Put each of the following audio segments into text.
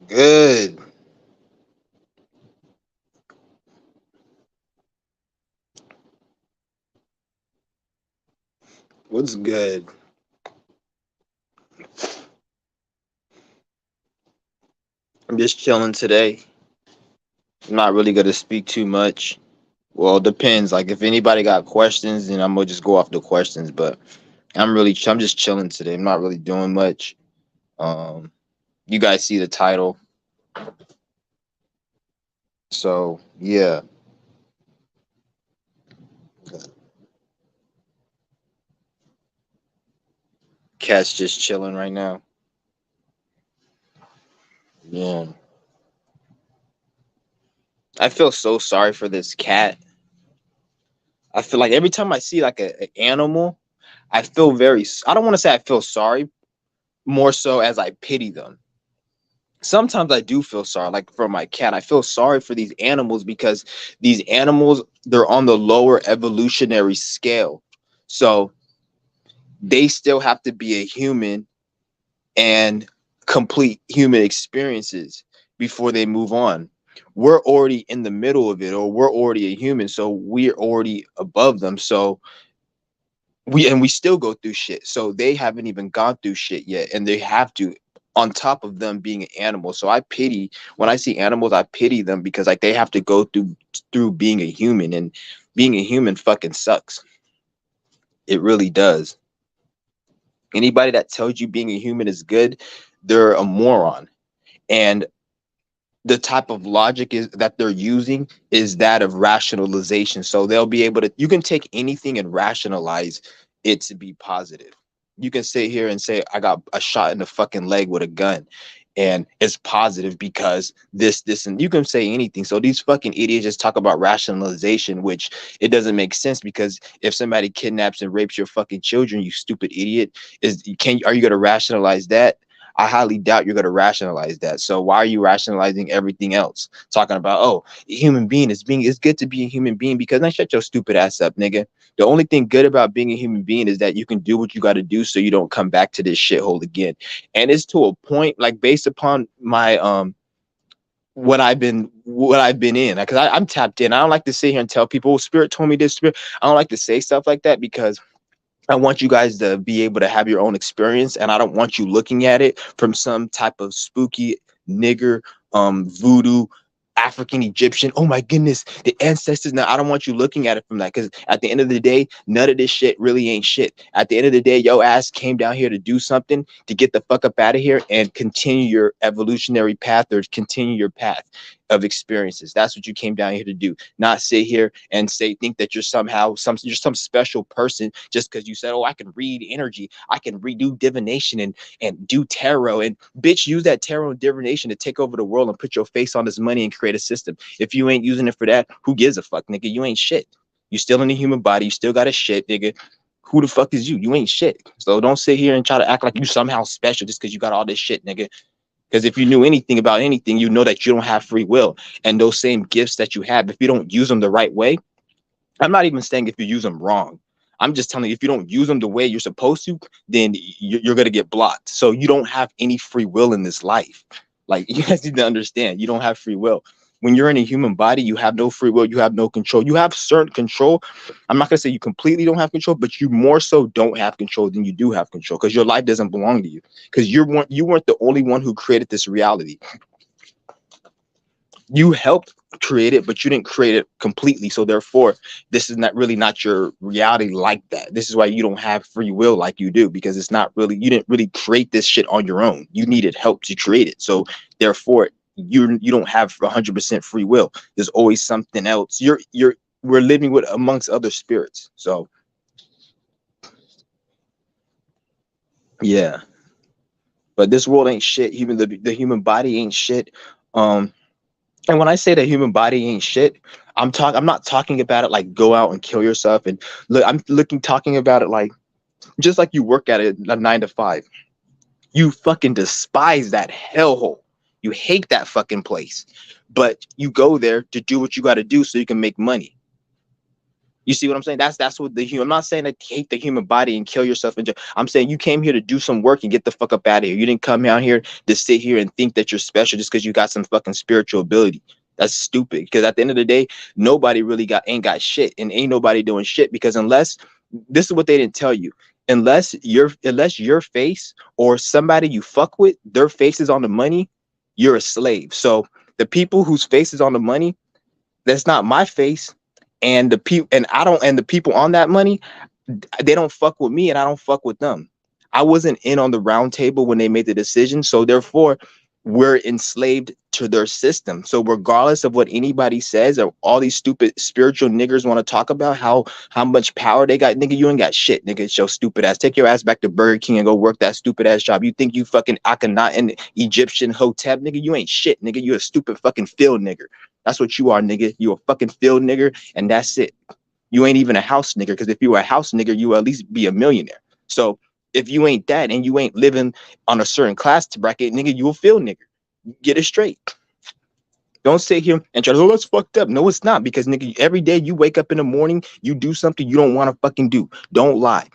Good. What's good? I'm just chilling today. I'm not really gonna speak too much. Well, it depends. Like if anybody got questions, then I'm gonna just go off the questions. But I'm just chilling today. I'm not really doing much. Um, you guys see the title, so yeah, cat's just chilling right now. Yeah, I feel so sorry for this cat. I feel like every time I see like an animal, I feel very. I don't want to say I feel sorry, more so as I pity them. Sometimes I do feel sorry, like for my cat. I feel sorry for these animals because these animals, they're on the lower evolutionary scale. So they still have to be a human and complete human experiences before they move on. We're already in the middle of it, or we're already a human, so we're already above them. So we still go through shit. So they haven't even gone through shit yet, and they have to, on top of them being an animal. So I pity when I see animals, I pity them because like they have to go through being a human, and being a human fucking sucks. It really does. Anybody that tells you being a human is good, they're a moron. And the type of logic is that they're using is that of rationalization. So they'll be able to, you can take anything and rationalize it to be positive. You can sit here and say I got a shot in the fucking leg with a gun, and it's positive because this and you can say anything. So these fucking idiots just talk about rationalization, which it doesn't make sense, because if somebody kidnaps and rapes your fucking children, you stupid idiot, is can are you going to rationalize that? I highly doubt you're going to rationalize that. So why are you rationalizing everything else? Talking about, oh, human being is being, it's good to be a human being, because then shut your stupid ass up, nigga. The only thing good about being a human being is that you can do what you got to do so you don't come back to this shithole again. And it's to a point, like based upon my what I've been in, because I'm tapped in. I don't like to sit here and tell people, oh, spirit told me this, spirit. I don't like to say stuff like that, because I want you guys to be able to have your own experience, and I don't want you looking at it from some type of spooky nigger, voodoo, African Egyptian. Oh my goodness, the ancestors. Now I don't want you looking at it from that, because at the end of the day, none of this shit really ain't shit. At the end of the day, yo ass came down here to do something, to get the fuck up out of here and continue your evolutionary path, or continue your path of experiences. That's what you came down here to do. Not sit here and say, think that you're somehow you're some special person just because you said, oh, I can read energy, I can redo divination and do tarot, and bitch, use that tarot and divination to take over the world and put your face on this money and create a system. If you ain't using it for that, who gives a fuck, nigga? You ain't shit. You still in the human body, you still got a shit, nigga. Who the fuck is you? You ain't shit. So don't sit here and try to act like you somehow special just because you got all this shit, nigga. Because if you knew anything about anything, you know that you don't have free will. And those same gifts that you have, if you don't use them the right way, I'm not even saying if you use them wrong. I'm just telling you, if you don't use them the way you're supposed to, then you're going to get blocked. So you don't have any free will in this life. Like, you guys need to understand, you don't have free will. When you're in a human body, you have no free will. You have no control. You have certain control. I'm not going to say you completely don't have control, but you more so don't have control than you do have control, because your life doesn't belong to you. Because you weren't the only one who created this reality. You helped create it, but you didn't create it completely. So therefore, this is not really not your reality like that. This is why you don't have free will like you do, because it's not really, you didn't really create this shit on your own. You needed help to create it. So therefore, you don't have 100% free will. There's always something else. We're living with amongst other spirits. So yeah, but this world ain't shit. Even the human body ain't shit. Um, And when I say that human body ain't shit, I'm not talking about it like go out and kill yourself and look. I'm looking talking about it like just like you work at it a 9 to 5. You fucking despise that hellhole. You hate that fucking place, but you go there to do what you got to do so you can make money. You see what I'm saying? That's what the human. I'm not saying that hate the human body and kill yourself. I'm saying you came here to do some work and get the fuck up out of here. You didn't come out here to sit here and think that you're special just because you got some fucking spiritual ability. That's stupid. Because at the end of the day, nobody really ain't got shit, and ain't nobody doing shit. Because unless this is what they didn't tell you, unless your face or somebody you fuck with, their face is on the money, you're a slave. So the people whose face is on the money, that's not my face, and the people and I don't and the people on that money, they don't fuck with me and I don't fuck with them. I wasn't in on the round table when they made the decision, so therefore we're enslaved to their system. So regardless of what anybody says or all these stupid spiritual niggers want to talk about how much power they got, nigga, you ain't got shit, nigga. It's your stupid ass. Take your ass back to Burger King and go work that stupid ass job. You think you fucking Akhenaten in Egyptian Hotep, nigga? You ain't shit, nigga. You a stupid fucking field nigger. That's what you are, nigga. You a fucking field nigger, and that's it. You ain't even a house nigger, because if you were a house nigger, you would at least be a millionaire. So if you ain't that and you ain't living on a certain class bracket, nigga, you a field nigger. Get it straight. Don't sit here and try to, oh, that's fucked up. No, it's not, because nigga, every day you wake up in the morning, you do something you don't want to fucking do. Don't lie.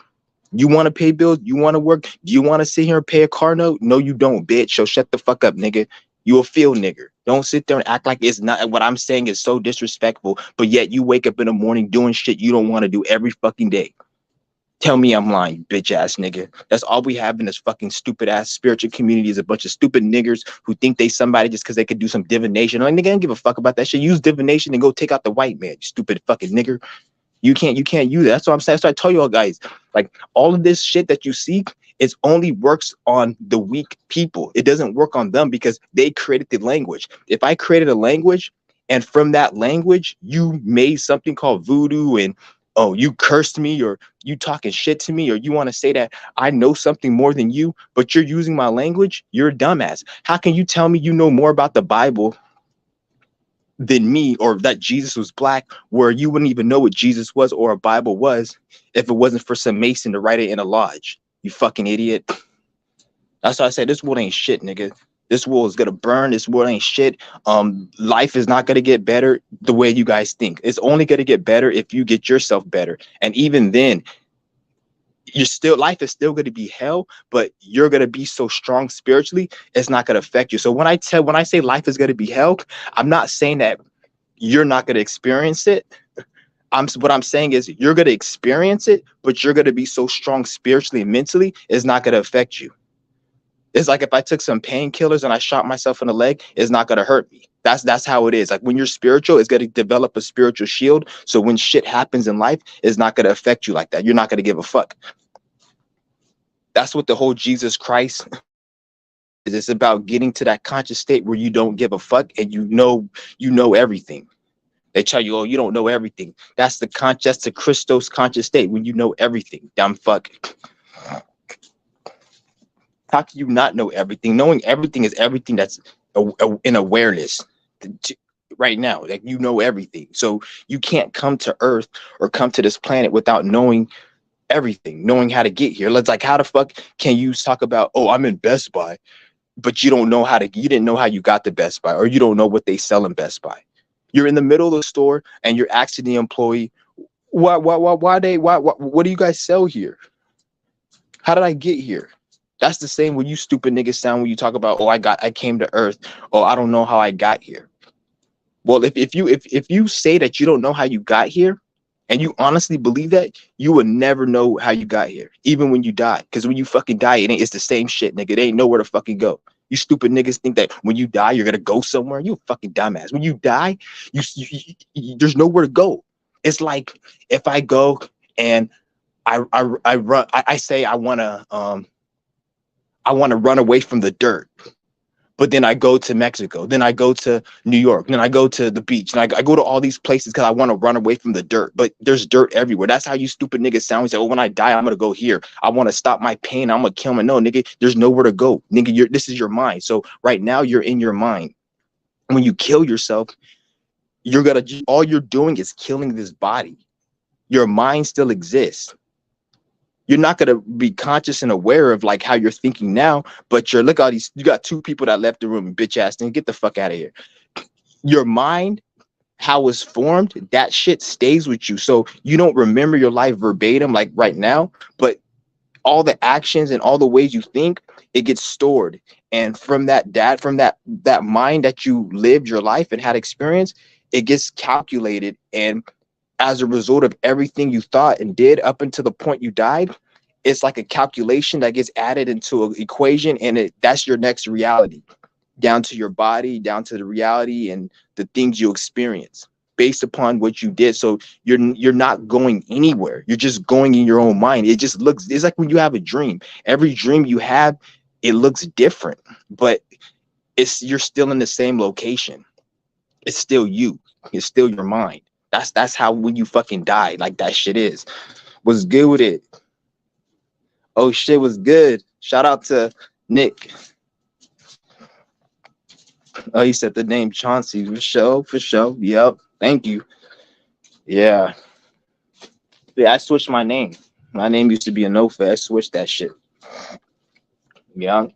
You want to pay bills? You want to work? Do you want to sit here and pay a car note? No, you don't, bitch. So shut the fuck up, nigga. You a field nigger. Don't sit there and act like it's not. What I'm saying is so disrespectful, but yet you wake up in the morning doing shit you don't want to do every fucking day. Tell me I'm lying, bitch ass nigga. That's all we have in this fucking stupid ass spiritual community, is a bunch of stupid niggers who think they somebody just because they could do some divination. Like, nigga, I don't give a fuck about that shit. Use divination and go take out the white man, you stupid fucking nigger. You can't use it. That's what I'm saying. So I tell you all guys, like, all of this shit that you see, it only works on the weak people. It doesn't work on them because they created the language. If I created a language and from that language you made something called voodoo, and oh, you cursed me, or you talking shit to me, or you want to say that I know something more than you, but you're using my language, you're a dumbass. How can you tell me you know more about the Bible than me, or that Jesus was black, where you wouldn't even know what Jesus was or a Bible was if it wasn't for some Mason to write it in a lodge? You fucking idiot. That's why I say this world ain't shit, nigga. This world is gonna burn. This world ain't shit. Life is not gonna get better the way you guys think. It's only gonna get better if you get yourself better. And even then, life is still gonna be hell, but you're gonna be so strong spiritually, it's not gonna affect you. So when I say life is gonna be hell, I'm not saying that you're not gonna experience it. What I'm saying is you're gonna experience it, but you're gonna be so strong spiritually and mentally, it's not gonna affect you. It's like if I took some painkillers and I shot myself in the leg, it's not gonna hurt me. That's how it is. Like, when you're spiritual, it's gonna develop a spiritual shield. So when shit happens in life, it's not gonna affect you like that. You're not gonna give a fuck. That's what the whole Jesus Christ is. It's about getting to that conscious state where you don't give a fuck and you know everything. They tell you, oh, you don't know everything. That's the Christos conscious state, when you know everything. Dumb fuck. How can you not know everything? Knowing everything is everything that's in awareness right now. Like, you know everything. So you can't come to Earth or come to this planet without knowing everything, knowing how to get here. Let's, like, how the fuck can you talk about, oh, I'm in Best Buy, but you didn't know how you got to Best Buy, or you don't know what they sell in Best Buy. You're in the middle of the store and you're asking the employee, what do you guys sell here? How did I get here? That's the same when you stupid niggas sound when you talk about, oh, I came to Earth. Oh, I don't know how I got here. Well, if you say that you don't know how you got here, and you honestly believe that, you would never know how you got here, even when you die. Because when you fucking die, it's the same shit, nigga. It ain't nowhere to fucking go. You stupid niggas think that when you die, you're gonna go somewhere. You a fucking dumbass. When you die, there's nowhere to go. It's like if I go and I say I wanna run away from the dirt. But then I go to Mexico, then I go to New York, then I go to the beach, and I go to all these places because I want to run away from the dirt. But there's dirt everywhere. That's how you stupid niggas sound. You say, oh, when I die, I'm going to go here. I want to stop my pain. I'm going to kill me. No, nigga, there's nowhere to go. Nigga, this is your mind. So right now you're in your mind. When you kill yourself, all you're doing is killing this body. Your mind still exists. You're not going to be conscious and aware of like how you're thinking now, but you got two people that left the room, bitch ass thing, get the fuck out of here. Your mind how it's formed, that shit stays with you. So you don't remember your life verbatim like right now, but all the actions and all the ways you think, it gets stored. And from that mind that you lived your life and had experience, it gets calculated. And as a result of everything you thought and did up until the point you died, it's like a calculation that gets added into an equation, and that's your next reality, down to your body, down to the reality and the things you experience based upon what you did. So you're not going anywhere. You're just going in your own mind. It just looks, it's like when you have a dream. Every dream you have, it looks different, but you're still in the same location. It's still you. It's still your mind. That's how when you fucking die, like that shit is. Was good with it. Oh shit was good. Shout out to Nick. Oh, he said the name Chauncey. For sure, for sure. Yep. Thank you. Yeah. Yeah, I switched my name. My name used to be Anofa. I switched that shit. Yeah.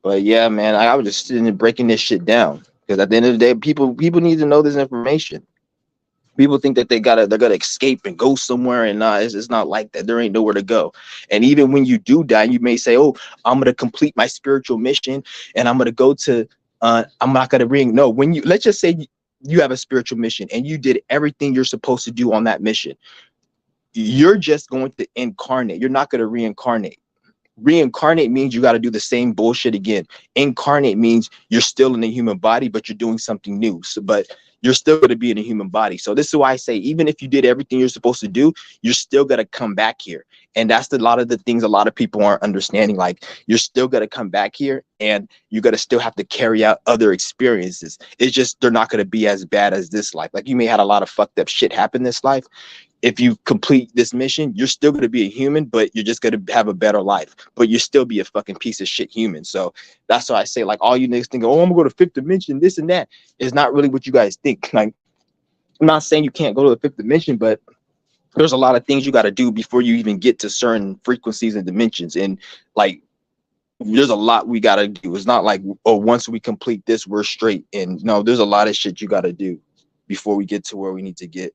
But yeah, man, I was just sitting and breaking this shit down. Because at the end of the day, people need to know this information. People think that they're gonna escape and go somewhere, and it's not like that. There ain't nowhere to go. And even when you do die, you may say, "Oh, I'm gonna complete my spiritual mission, and I'm gonna go to. I'm not gonna ring." No, when you let's just say you have a spiritual mission and you did everything you're supposed to do on that mission, you're just going to incarnate. You're not gonna reincarnate. Reincarnate means you got to do the same bullshit again. Incarnate means you're still in a human body, but you're doing something new. So, but you're still going to be in a human body. So this is why I say, even if you did everything you're supposed to do, you're still going to come back here. And that's a lot of the things a lot of people aren't understanding. Like, you're still going to come back here, and you're going to still have to carry out other experiences. It's just they're not going to be as bad as this life. Like, you may have a lot of fucked up shit happen this life. If you complete this mission, you're still going to be a human, but you're just going to have a better life, but you still be a fucking piece of shit human. So that's why I say, like, all you niggas think, oh, I'm going to fifth dimension, this and that, is not really what you guys think. Like, I'm not saying you can't go to the fifth dimension, but there's a lot of things you got to do before you even get to certain frequencies and dimensions. And like, there's a lot we got to do. It's not like, oh, once we complete this, we're straight. And no, there's a lot of shit you got to do before we get to where we need to get.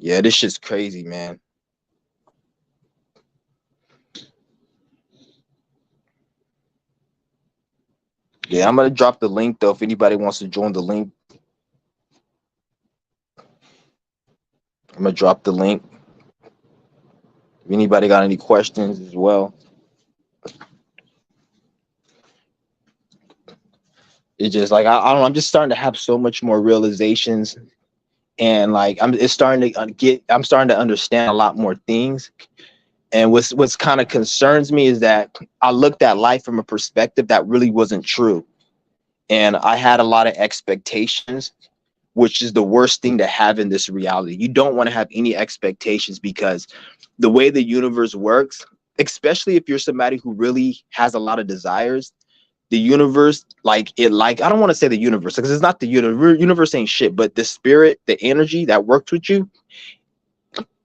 Yeah, this shit's crazy, man. Yeah, I'm gonna drop the link though. If anybody wants to join the link, I'm gonna drop the link. If anybody got any questions as well, it's just like I don't know. I'm just starting to have so much more realizations, and like it's starting to I'm starting to understand a lot more things. And what's kind of concerns me is that I looked at life from a perspective that really wasn't true, and I had a lot of expectations, which is the worst thing to have in this reality. You don't want to have any expectations, because the way the universe works, especially if you're somebody who really has a lot of desires, the universe, like I don't want to say the universe, because it's not the universe. Universe ain't shit, but the spirit, the energy that works with you,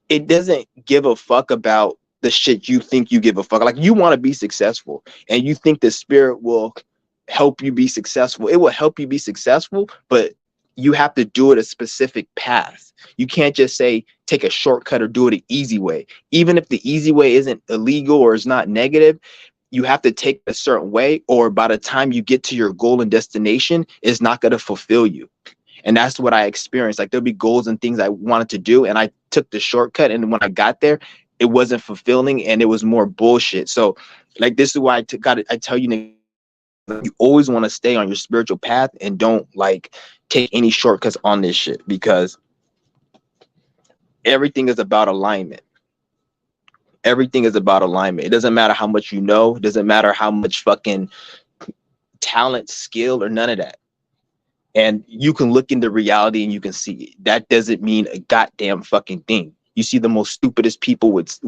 it doesn't give a fuck about the shit you think you give a fuck. Like, you want to be successful, and you think the spirit will help you be successful. It will help you be successful, but you have to do it a specific path. You can't just say take a shortcut or do it an easy way. Even if the easy way isn't illegal or is not negative, you have to take a certain way, or by the time you get to your goal and destination, it's not going to fulfill you. And that's what I experienced. Like, there'll be goals and things I wanted to do, and I took the shortcut, and when I got there, it wasn't fulfilling, and it was more bullshit. So like, this is why I tell you, you always want to stay on your spiritual path, and don't like take any shortcuts on this shit, because everything is about alignment. Everything is about alignment. It doesn't matter how much you know. It doesn't matter how much fucking talent, skill, or none of that. And you can look into reality and you can see it. That doesn't mean a goddamn fucking thing. You see the most stupidest people with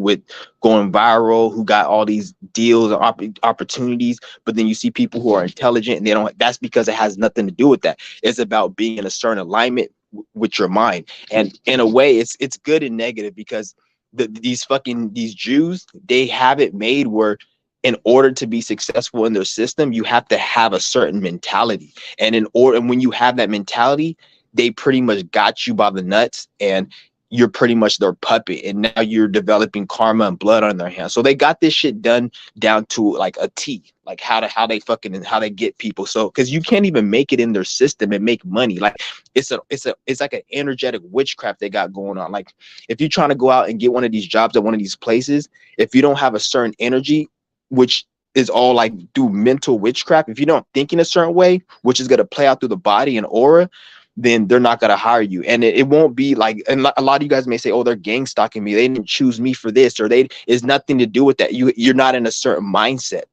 going viral, who got all these deals or opportunities, but then you see people who are intelligent, and they don't. That's because it has nothing to do with that. It's about being in a certain alignment with your mind. And in a way, it's good and negative, because these Jews, they have it made where in order to be successful in their system, you have to have a certain mentality. And when you have that mentality, they pretty much got you by the nuts, and you're pretty much their puppet. And now you're developing karma and blood on their hands. So they got this shit done down to like a T, like how they get people. So because you can't even make it in their system and make money. Like it's like an energetic witchcraft they got going on. Like if you're trying to go out and get one of these jobs at one of these places, if you don't have a certain energy, which is all like through mental witchcraft. If you don't think in a certain way, which is going to play out through the body and aura, then they're not going to hire you. And it won't be like, and a lot of you guys may say, oh, they're gang stalking me. They didn't choose me for this, or it's nothing to do with that. You're not in a certain mindset,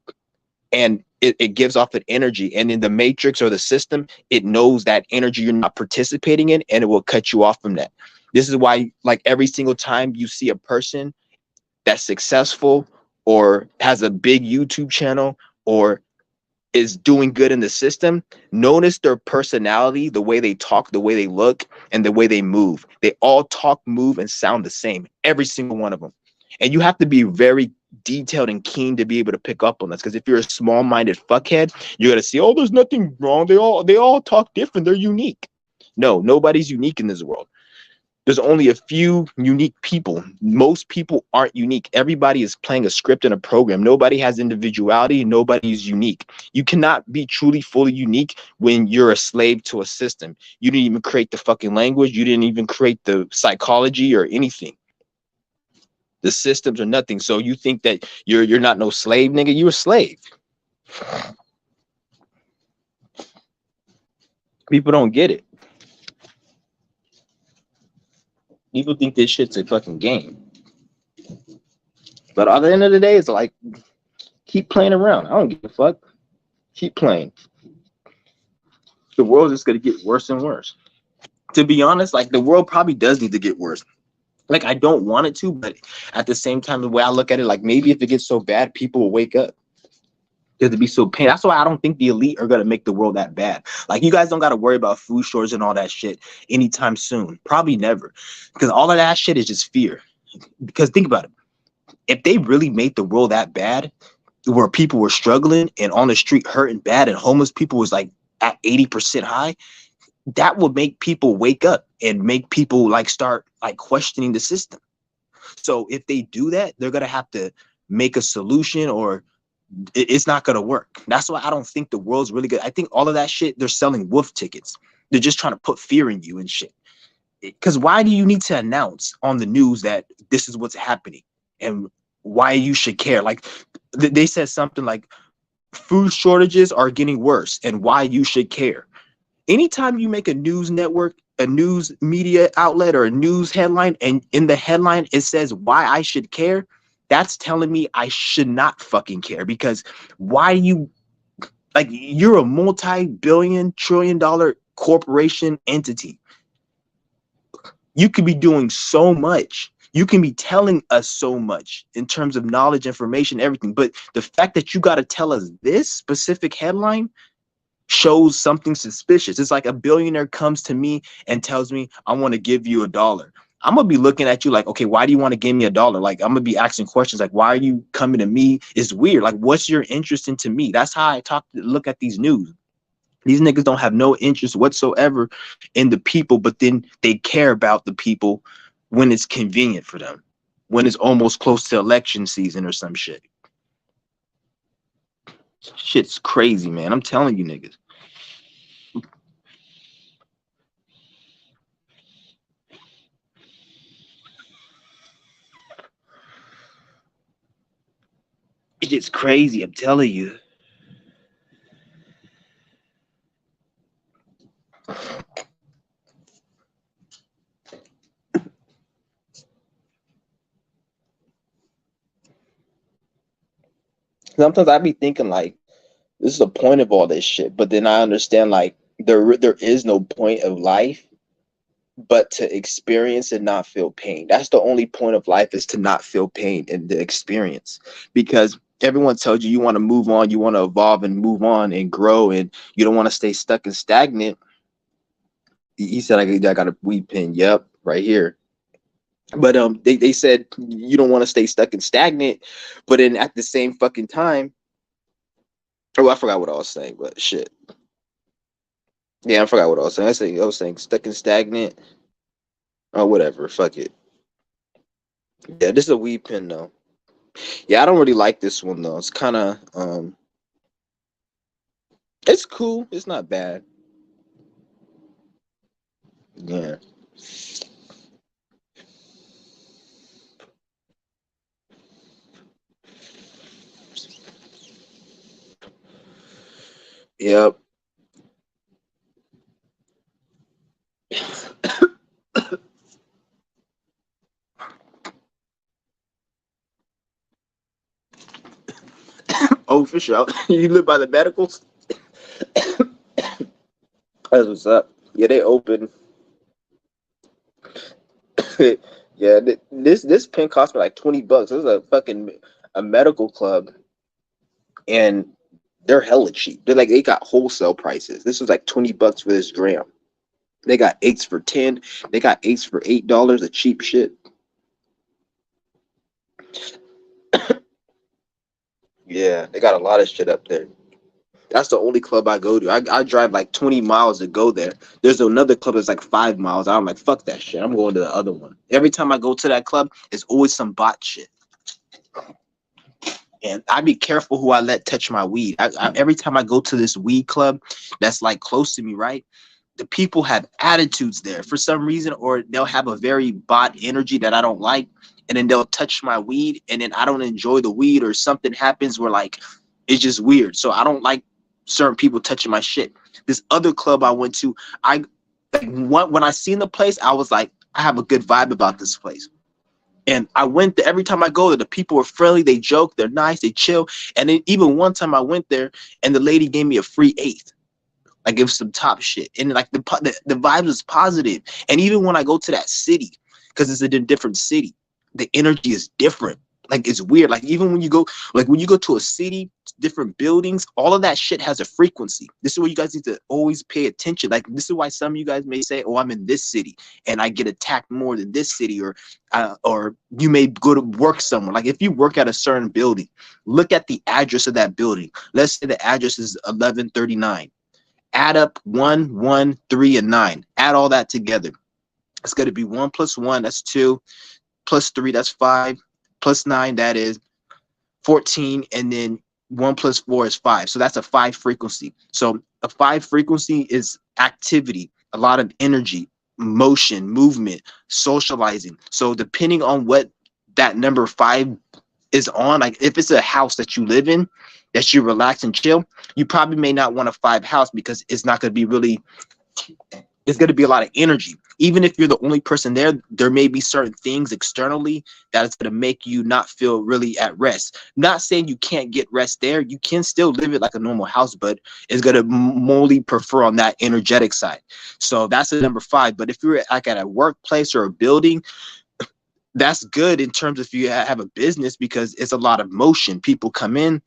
and it gives off an energy. And in the matrix or the system, it knows that energy you're not participating in, and it will cut you off from that. This is why, like every single time you see a person that's successful or has a big YouTube channel or is doing good in the system, notice their personality, the way they talk, the way they look, and the way they move. They all talk, move, and sound the same, every single one of them. And you have to be very detailed and keen to be able to pick up on this. Because if you're a small-minded fuckhead, you're gonna see, oh, there's nothing wrong. They all talk different. They're unique. No, nobody's unique in this world. There's only a few unique people. Most people aren't unique. Everybody is playing a script and a program. Nobody has individuality. Nobody is unique. You cannot be truly fully unique when you're a slave to a system. You didn't even create the fucking language. You didn't even create the psychology or anything. The systems are nothing. So you think that you're not no slave, nigga. You're a slave. People don't get it. People think this shit's a fucking game. But at the end of the day, it's like, keep playing around. I don't give a fuck. Keep playing. The world's just going to get worse and worse. To be honest, like the world probably does need to get worse. Like I don't want it to, but at the same time, the way I look at it, like maybe if it gets so bad, people will wake up. Because it'd be so pain. That's why I don't think the elite are gonna make the world that bad. Like you guys don't gotta worry about food shortage and all that shit anytime soon. Probably never. Because all of that shit is just fear. Because think about it. If they really made the world that bad, where people were struggling and on the street hurting bad and homeless people was like at 80% high, that would make people wake up and make people like start like questioning the system. So if they do that, they're gonna have to make a solution, or it's not going to work. That's why I don't think the world's really good. I think all of that shit, they're selling wolf tickets. They're just trying to put fear in you and shit. Because why do you need to announce on the news that this is what's happening and why you should care? Like they said something like food shortages are getting worse and why you should care. Anytime you make a news network, a news media outlet, or a news headline, and in the headline it says why I should care, that's telling me I should not fucking care. Because why you, like, you're a multi-billion trillion dollar corporation entity. You could be doing so much. You can be telling us so much in terms of knowledge, information, everything. But the fact that you got to tell us this specific headline shows something suspicious. It's like a billionaire comes to me and tells me, I want to give you $1. I'm gonna be looking at you like, okay, why do you want to give me $1? Like, I'm gonna be asking questions like, why are you coming to me? It's weird. Like, what's your interest into me? That's how I look at these news. These niggas don't have no interest whatsoever in the people, but then they care about the people when it's convenient for them, when it's almost close to election season or some shit. Shit's crazy, man. I'm telling you niggas. It's crazy, I'm telling you. Sometimes I be thinking like, this is the point of all this shit, but then I understand like there is no point of life but to experience and not feel pain. That's the only point of life, is to not feel pain in the experience. Because everyone tells you want to move on, you want to evolve and move on and grow, and you don't want to stay stuck and stagnant. He said, I got a weed pen. Yep, right here. But they said you don't want to stay stuck and stagnant, but then at the same fucking time, oh, I forgot what I was saying, but shit. Yeah, I forgot what I was saying. I was saying stuck and stagnant or whatever. Fuck it. Yeah, this is a weed pen though. Yeah, I don't really like this one though. It's kind of it's cool. It's not bad. Yeah. Yep. Oh, for sure. You live by the medicals? That's what's up. Yeah, they open. Yeah, this pen cost me like $20. This is a fucking a medical club, and they're hella cheap. They got wholesale prices. This was like $20 for this gram. They got eights for 10. They got eights for $8. A cheap shit. Yeah, they got a lot of shit up there. That's the only club I go to. I drive like 20 miles to go there. There's another club that's like 5 miles. I'm like, fuck that shit. I'm going to the other one. Every time I go to that club, it's always some bot shit. And I be careful who I let touch my weed. Every time I go to this weed club that's like close to me, right? The people have attitudes there for some reason, or they'll have a very bot energy that I don't like, and then they'll touch my weed, and then I don't enjoy the weed, or something happens where like it's just weird. So I don't like certain people touching my shit. This other club I went to, I like when I seen the place, I was like, I have a good vibe about this place. And I went there every time I go there. The people are friendly, they joke, they're nice, they chill. And then even one time I went there, and the lady gave me a free eighth. Like it was some top shit, and like the vibes was positive. And even when I go to that city, because it's a different city, the energy is different. Like it's weird. Like even when you go to a city, different buildings, all of that shit has a frequency. This is where you guys need to always pay attention. Like this is why some of you guys may say, "Oh, I'm in this city and I get attacked more than this city," or you may go to work somewhere. Like if you work at a certain building, look at the address of that building. Let's say the address is 1139. Add up 1, 1, 3, and 9. Add all that together. It's going to be 1 plus 1, that's 2, plus 3, that's 5, plus 9, that is 14, and then 1 plus 4 is 5. So that's a 5 frequency. So a 5 frequency is activity, a lot of energy, motion, movement, socializing. So depending on what that number 5 is on, like if it's a house that you live in, that you relax and chill, you probably may not want a 5 house because it's not going to be really, it's going to be a lot of energy. Even if you're the only person there, there may be certain things externally that is going to make you not feel really at rest. Not saying you can't get rest there. You can still live it like a normal house, but it's going to mostly prefer on that energetic side. So that's a number 5. But if you're like at a workplace or a building, that's good in terms of if you have a business because it's a lot of motion. People come in.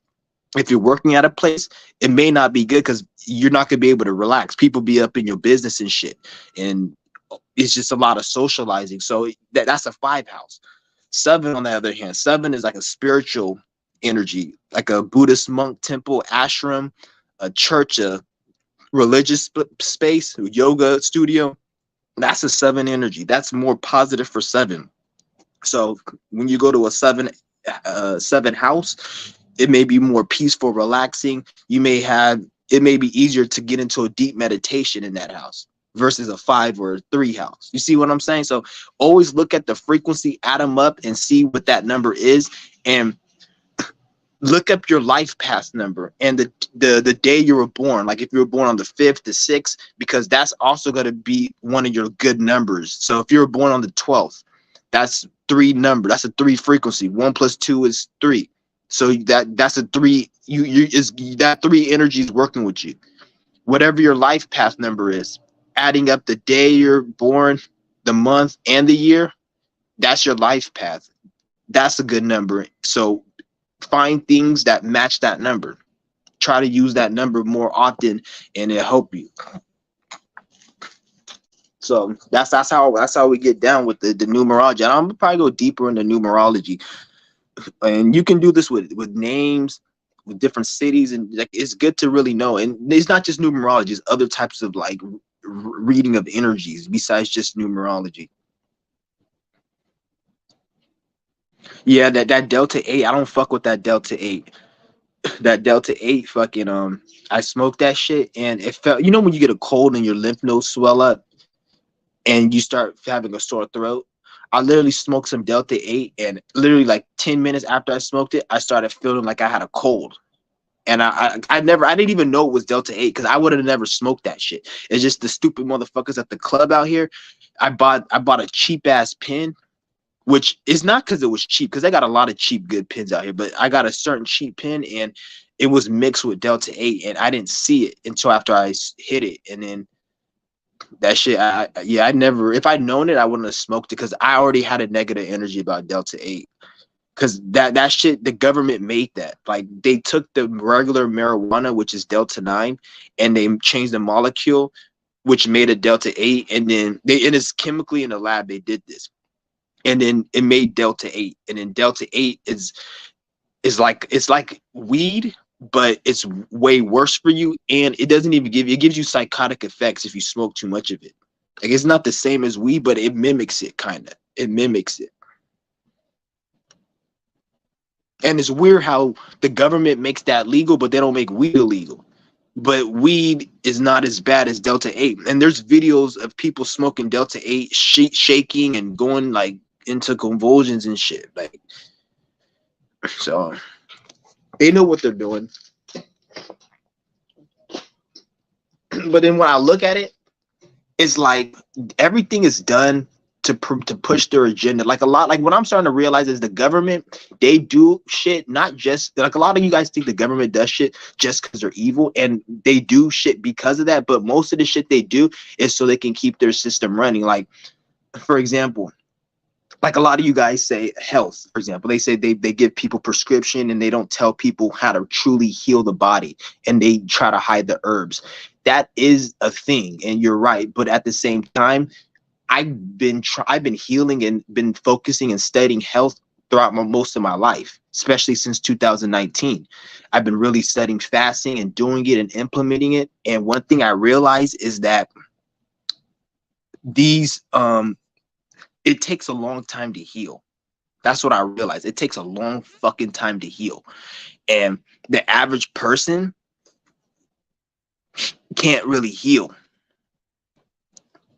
If you're working at a place, it may not be good because you're not gonna be able to relax. People be up in your business and shit, and it's just a lot of socializing. So that's a 5 house. 7, on the other hand, 7 is like a spiritual energy, like a Buddhist monk temple, ashram, a church, a religious space, a yoga studio. That's a 7 energy. That's more positive for 7. So when you go to a 7 house, it may be more peaceful, relaxing. It may be easier to get into a deep meditation in that house versus a 5 or a 3 house. You see what I'm saying? So always look at the frequency, add them up, and see what that number is, and look up your life path number and the day you were born. Like if you were born on the 5th, the 6th, because that's also going to be one of your good numbers. So if you were born on the 12th, that's 3 number. That's a 3 frequency. 1 plus 2 is 3. So that's a 3. You is that 3 energy is working with you. Whatever your life path number is, adding up the day you're born, the month, and the year, that's your life path. That's a good number. So find things that match that number. Try to use that number more often, and it'll help you. So that's how we get down with the numerology. And I'm gonna probably go deeper into numerology, and you can do this with names, with different cities, and like it's good to really know. And it's not just numerology; it's other types of like reading of energies besides just numerology. Yeah, that Delta 8, I don't fuck with that Delta 8. That Delta 8 fucking I smoked that shit and it felt, when you get a cold and your lymph nodes swell up and you start having a sore throat. I literally smoked some Delta 8 and literally like 10 minutes after I smoked it, I started feeling like I had a cold. And I didn't even know it was Delta 8 because I would have never smoked that shit. It's just the stupid motherfuckers at the club out here. I bought a cheap ass pen, which is not because it was cheap, because they got a lot of cheap good pins out here, but I got a certain cheap pin and it was mixed with Delta 8 and I didn't see it until after I hit it. And then that shit, yeah, I never, if I'd known it, I wouldn't have smoked it because I already had a negative energy about Delta 8. Because that shit, the government made that. Like they took the regular marijuana, which is Delta 9, and they changed the molecule, which made a Delta 8, and then it is chemically in the lab they did this, and then it made Delta 8, and then Delta 8 is like, it's like weed, but it's way worse for you, and it doesn't even give you, it gives you psychotic effects if you smoke too much of it. Like it's not the same as weed, but it mimics it, kind of. It mimics it. And it's weird how the government makes that legal, but they don't make weed illegal. But weed is not as bad as Delta 8. And there's videos of people smoking Delta 8, shaking and going like into convulsions and shit. Like, so they know what they're doing. But then when I look at it, it's like everything is done to push their agenda. Like a lot, like what I'm starting to realize is the government, they do shit not just like a lot of you guys think the government does shit just because they're evil, and they do shit because of that. But most of the shit they do is so they can keep their system running. Like for example, like a lot of you guys say health, for example, they say they give people prescription and they don't tell people how to truly heal the body, and they try to hide the herbs. That is a thing, and you're right. But at the same time, I've been healing and been focusing and studying health throughout most of my life, especially since 2019. I've been really studying fasting and doing it and implementing it. And one thing I realized is that these it takes a long time to heal. That's what I realized. It takes a long fucking time to heal. And the average person can't really heal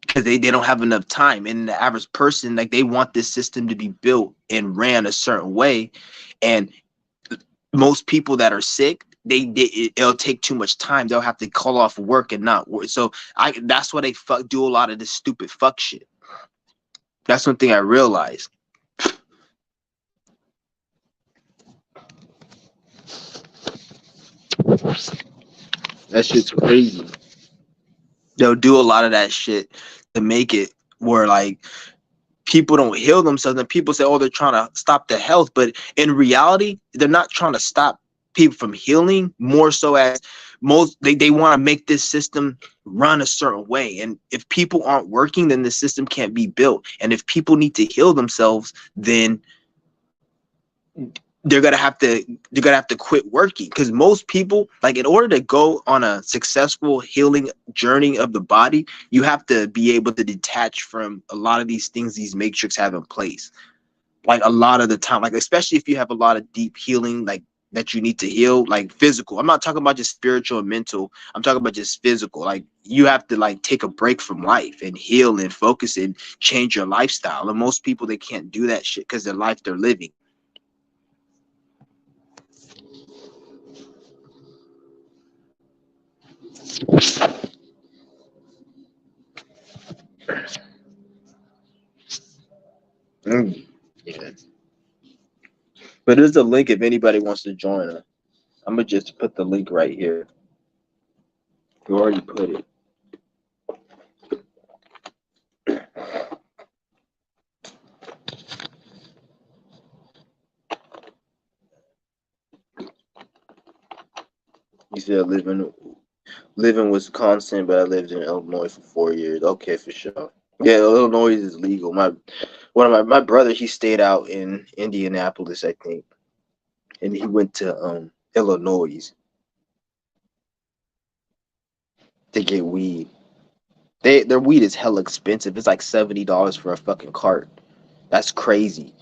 because they don't have enough time. And the average person, like they want this system to be built and ran a certain way. And most people that are sick, it'll take too much time. They'll have to call off work and not work. So that's why they do a lot of this stupid fuck shit. That's one thing I realized. That shit's crazy. They'll do a lot of that shit to make it where like people don't heal themselves, and people say, oh, they're trying to stop the health, but in reality they're not trying to stop people from healing, more so as they want to make this system run a certain way. And if people aren't working, then the system can't be built. And if people need to heal themselves, then they're gonna have to quit working, because most people, like in order to go on a successful healing journey of the body, you have to be able to detach from a lot of these things these matrix have in place. Like a lot of the time, like especially if you have a lot of deep healing, like that you need to heal, like physical. I'm not talking about just spiritual and mental. I'm talking about just physical. Like you have to like take a break from life and heal and focus and change your lifestyle. And most people, they can't do that shit because their life they're living. Mm, yeah. But there's a link if anybody wants to join us. I'm gonna just put the link right here. You already put it. You said living. Live in Wisconsin, but I lived in Illinois for 4 years. Okay, for sure. Yeah, Illinois is legal. My brother, he stayed out in Indianapolis, I think, and he went to Illinois to get weed. Their weed is hella expensive. It's like $70 for a fucking cart. That's crazy.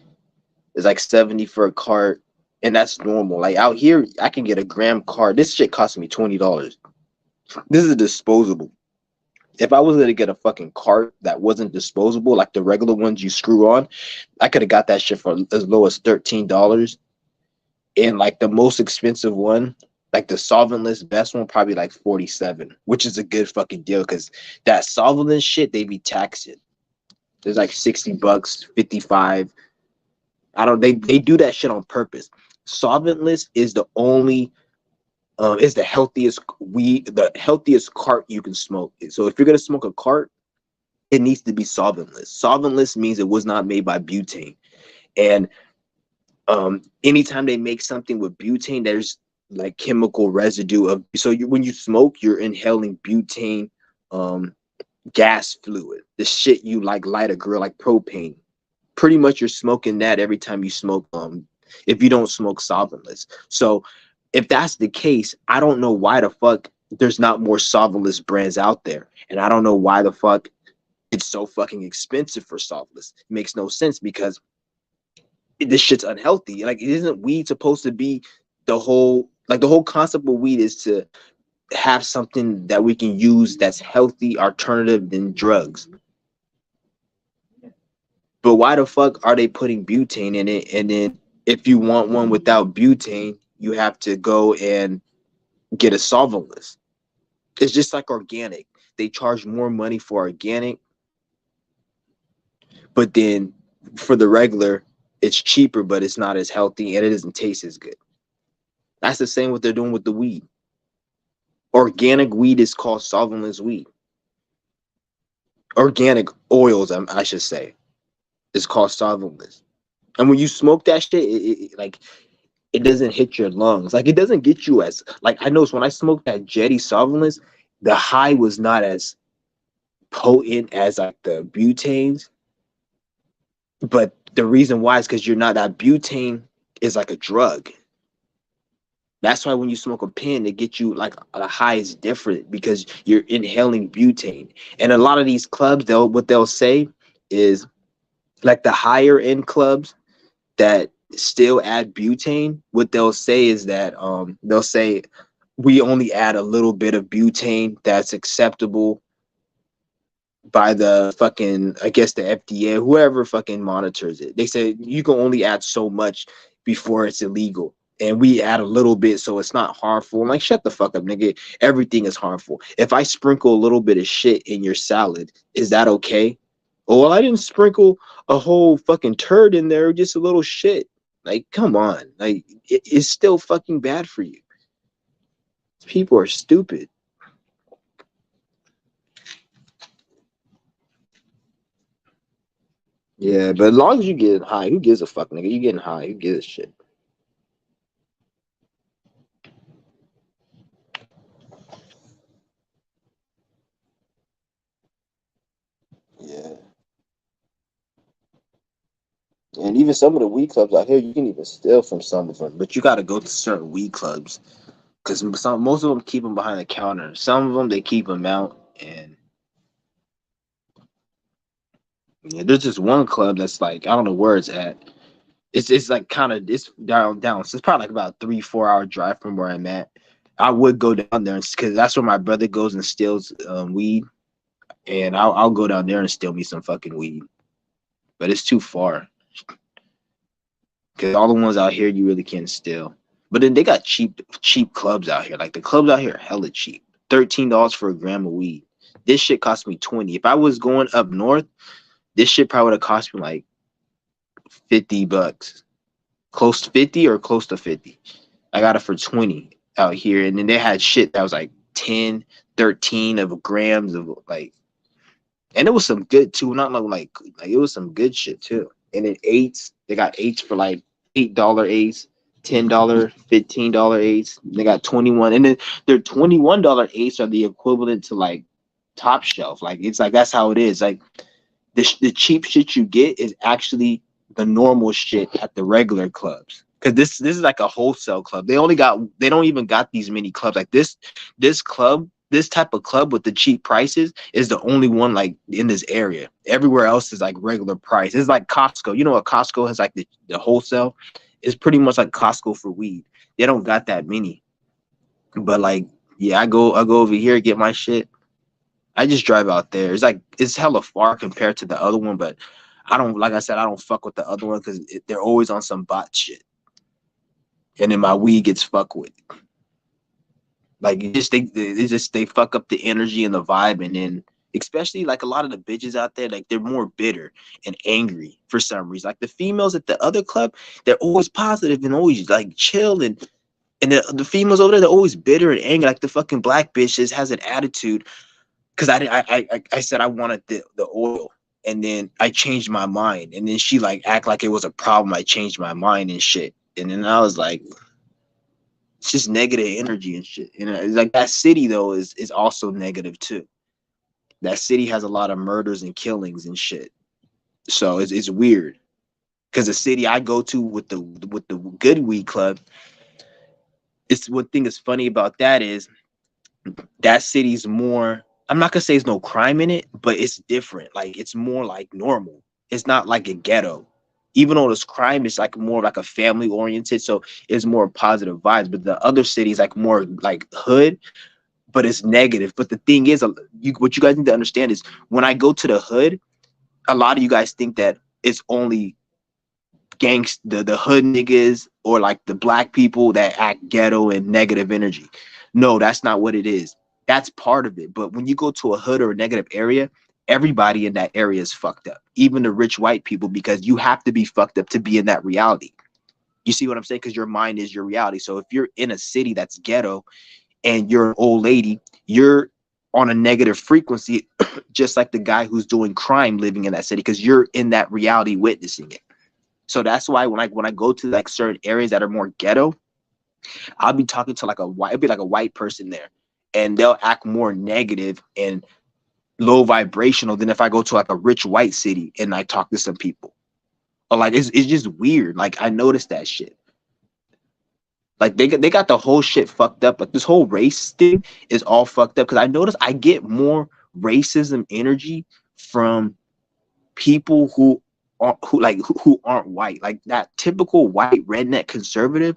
It's like 70 for a cart, and that's normal. Like out here, I can get a gram cart. This shit cost me $20. This is disposable. If I was gonna get a fucking cart that wasn't disposable, like the regular ones you screw on, I could have got that shit for as low as $13. And like the most expensive one, like the solventless best one, probably like 47, which is a good fucking deal because that solventless shit they be taxing. There's like $60, 55. I don't. They do that shit on purpose. Solventless is the only is the healthiest the healthiest cart you can smoke. So if you're gonna smoke a cart, it needs to be solventless. Solventless means it was not made by butane. And anytime they make something with butane, there's like chemical residue of. So when you smoke, you're inhaling butane gas fluid. The shit you like light a grill, like propane. Pretty much you're smoking that every time you smoke. If you don't smoke solventless. So if that's the case, I don't know why the fuck there's not more solventless brands out there, and I don't know why the fuck it's so fucking expensive for solventless. It makes no sense because this shit's unhealthy. Like, isn't weed supposed to be the whole concept of weed is to have something that we can use that's healthy alternative than drugs. But why the fuck are they putting butane in it? And then if you want one without butane, you have to go and get a solventless. It's just like organic. They charge more money for organic, but then for the regular, it's cheaper, but it's not as healthy and it doesn't taste as good. That's the same what they're doing with the weed. Organic weed is called solventless weed. Organic oils, I should say, is called solventless. And when you smoke that shit, like it doesn't hit your lungs. Like it doesn't get you as like I noticed when I smoked that Jetty solventless, the high was not as potent as like the butanes. But the reason why is because you're not that butane is like a drug. That's why when you smoke a pen, it gets you like the high is different because you're inhaling butane. And a lot of these clubs, what they'll say is like the higher end clubs that still add butane. What they'll say is that they'll say we only add a little bit of butane that's acceptable by the fucking, I guess the FDA, whoever fucking monitors it. They say you can only add so much before it's illegal. And we add a little bit so it's not harmful. I'm like, shut the fuck up, nigga. Everything is harmful. If I sprinkle a little bit of shit in your salad, is that okay? Oh, well, I didn't sprinkle a whole fucking turd in there, just a little shit. Like, come on. Like, it's still fucking bad for you. People are stupid. Yeah, but as long as you get high, who gives a fuck, nigga? You getting high, who gives a shit? Yeah. And even some of the weed clubs out here, you can even steal from some of them, but you got to go to certain weed clubs because most of them keep them behind the counter. Some of them they keep them out, and yeah, there's just one club that's like I don't know where it's at. It's like kind of it's down. So it's probably like about 3-4 hour drive from where I'm at. I would go down there because that's where my brother goes and steals weed, and I'll go down there and steal me some fucking weed, but it's too far. Because all the ones out here you really can't steal. But then they got cheap clubs out here. Like the clubs out here are hella cheap. $13 for a gram of weed. This shit cost me 20. If I was going up north, this shit probably would have cost me like $50. Close to 50 or close to 50. I got it for 20 out here. And then they had shit that was like 10, 13 of grams of like, and it was some good too. Not like it was some good shit too. And then eights, they got eights for like $8 eights. $10, $15 eights. They got 21, and then their $21 eights are the equivalent to like top shelf. Like it's like that's how it is. Like the cheap shit you get is actually the normal shit at the regular clubs. Cause this is like a wholesale club. They don't even got these many clubs. Like this club, this type of club with the cheap prices is the only one like in this area. Everywhere else is like regular price. It's like Costco. You know what Costco has like the wholesale? It's pretty much like Costco for weed. They don't got that many. But like, yeah, I go over here, get my shit. I just drive out there. It's like it's hella far compared to the other one, but I don't like I said I don't fuck with the other one because they're always on some bot shit, and then my weed gets fucked with. Like they fuck up the energy and the vibe, and then especially like a lot of the bitches out there, like they're more bitter and angry for some reason. Like the females at the other club, they're always positive and always like chill, and the females over there, they're always bitter and angry. Like the fucking black bitches has an attitude because I said I wanted the oil, and then I changed my mind, and then she like act like it was a problem. I changed my mind and shit, and then I was like, it's just negative energy and shit. You know, it's like that city though is also negative too. That city has a lot of murders and killings and shit, so it's weird because the city I go to with the good weed club, it's one thing that's funny about that is that city's more, I'm not gonna say there's no crime in it, but it's different. Like it's more like normal. It's not like a ghetto. Even though there's crime, it's like more like a family oriented, so it's more positive vibes. But the other cities like more like hood, but it's negative. But the thing is, what you guys need to understand is when I go to the hood, a lot of you guys think that it's only the hood niggas or like the black people that act ghetto and negative energy. No, that's not what it is. That's part of it. But when you go to a hood or a negative area, everybody in that area is fucked up, even the rich white people, because you have to be fucked up to be in that reality. You see what I'm saying? Because your mind is your reality. So if you're in a city that's ghetto and you're an old lady, you're on a negative frequency, just like the guy who's doing crime living in that city, because you're in that reality witnessing it. So that's why when I go to like certain areas that are more ghetto, I'll be talking to like it'll be like a white person there, and they'll act more negative and low vibrational than if I go to like a rich white city and I talk to some people. Or like it's just weird. Like I noticed that shit. Like they got the whole shit fucked up. Like this whole race thing is all fucked up because I notice I get more racism energy from people who aren't white, like that typical white redneck conservative.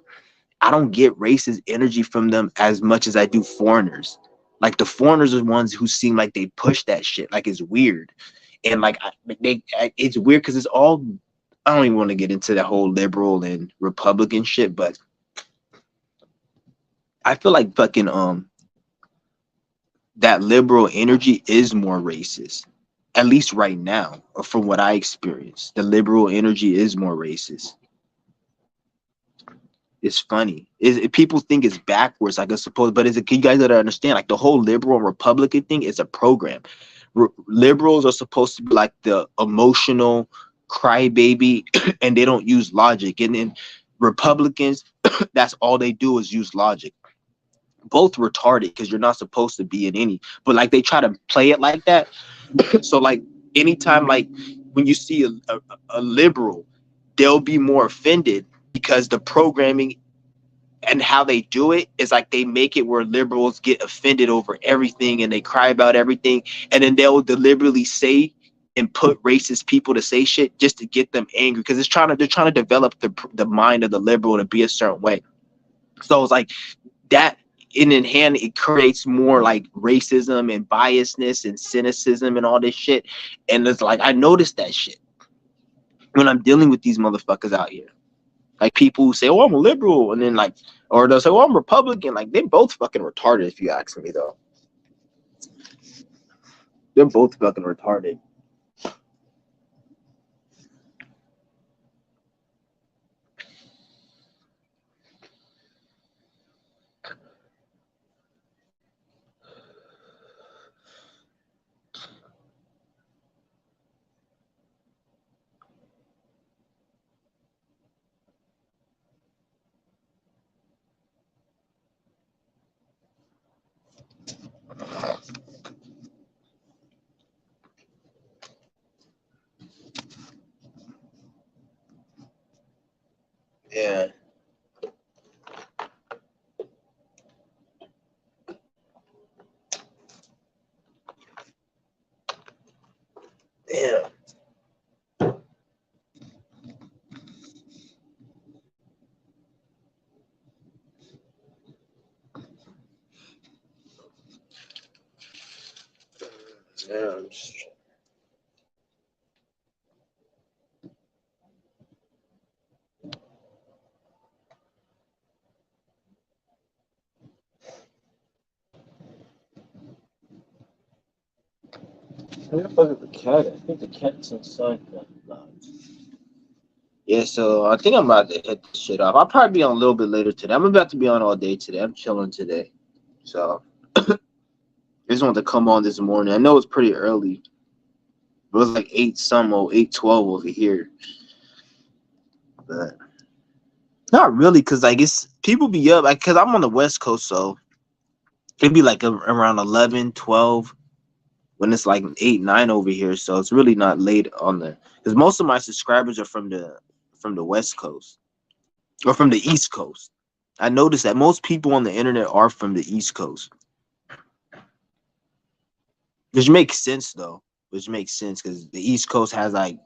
I don't get racist energy from them as much as I do foreigners. Like the foreigners are the ones who seem like they push that shit. Like it's weird, and like it's weird because it's all. I don't even want to get into the whole liberal and Republican shit, but I feel like fucking that liberal energy is more racist. At least right now, or from what I experienced, the liberal energy is more racist. It's funny. People think it's backwards, like I suppose, but you guys gotta understand, like the whole liberal and Republican thing is a program. Liberals are supposed to be like the emotional crybaby, and they don't use logic. And then Republicans, that's all they do is use logic. Both retarded because you're not supposed to be in any, but like they try to play it like that. So like anytime like when you see a liberal, they'll be more offended because the programming and how they do it is like they make it where liberals get offended over everything and they cry about everything, and then they'll deliberately say and put racist people to say shit just to get them angry because they're trying to develop the mind of the liberal to be a certain way. So it's like that in hand, it creates more like racism and biasness and cynicism and all this shit. And it's like I noticed that shit when I'm dealing with these motherfuckers out here. Like people who say, "Oh, I'm a liberal," and then like, or they'll say, "Oh, I'm Republican." Like they're both fucking retarded. If you ask me, though, they're both fucking retarded. Yeah. Damn. Yeah. Where the fuck is the cat? I think the cat's inside that lodge. Yeah, so I think I'm about to hit this shit off. I'll probably be on a little bit later today. I'm about to be on all day today. I'm chilling today. So I just wanted to come on this morning. I know it's pretty early. It was like 8 some or 8:12 over here. But not really, because like it's people be up because I'm on the West Coast, so it'd be like around 11, 12 when it's like 8, 9 over here. So it's really not late on the because most of my subscribers are from the West Coast or from the East Coast. I noticed that most people on the internet are from the East Coast. Which makes sense though. Which makes sense because the East Coast has like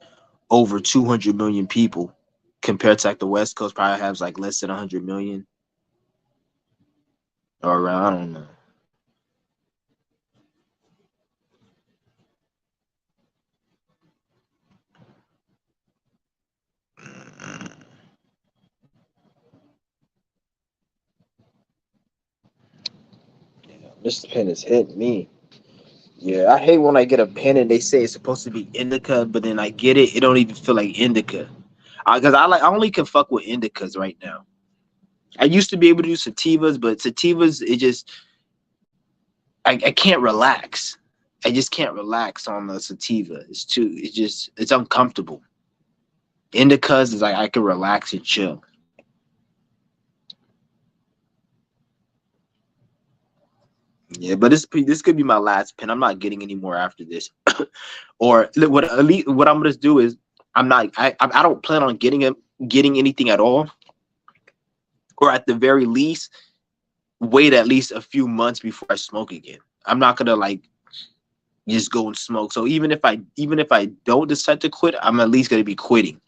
over 200 million people compared to like the West Coast probably has like less than 100 million or around. I don't know. Yeah, this pen is hitting me. Yeah, I hate when I get a pen and they say it's supposed to be indica, but then I get it, it don't even feel like indica. Because I only can fuck with indicas right now. I used to be able to do sativas, but sativas it just I can't relax. I just can't relax on the sativa. It's uncomfortable. Indicas is like I can relax and chill. Yeah, but this could be my last pen. I'm not getting any more after this. Or what at least what I'm gonna do is I don't plan on getting anything at all. Or at the very least, wait at least a few months before I smoke again. I'm not gonna like just go and smoke. So even if I don't decide to quit, I'm at least gonna be quitting.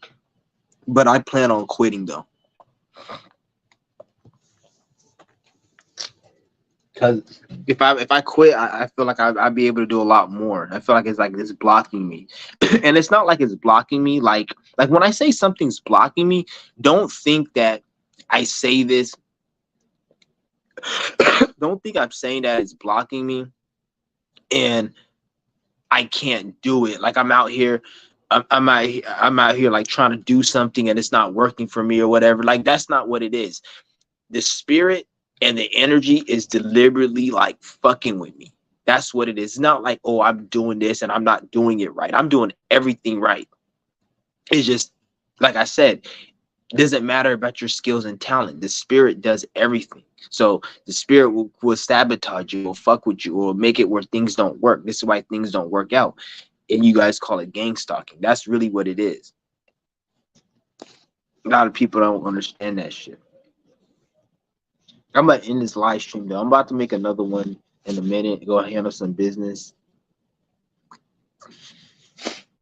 But I plan on quitting though. Because if I quit, I feel like I'd be able to do a lot more. I feel like it's blocking me, and it's not like it's blocking me. Like when I say something's blocking me, don't think that I say this. Don't think I'm saying that it's blocking me, and I can't do it. Like I'm out here, I'm out here like trying to do something and it's not working for me or whatever. Like that's not what it is. The spirit and the energy is deliberately like fucking with me. That's what it is. It's not like, oh, I'm doing this and I'm not doing it right. I'm doing everything right. It's just, like I said, it doesn't matter about your skills and talent. The spirit does everything. So the spirit will sabotage you, will fuck with you, or make it where things don't work. This is why things don't work out. And you guys call it gang stalking. That's really what it is. A lot of people don't understand that shit. I'm about to end this live stream though. I'm about to make another one in a minute. Go handle some business.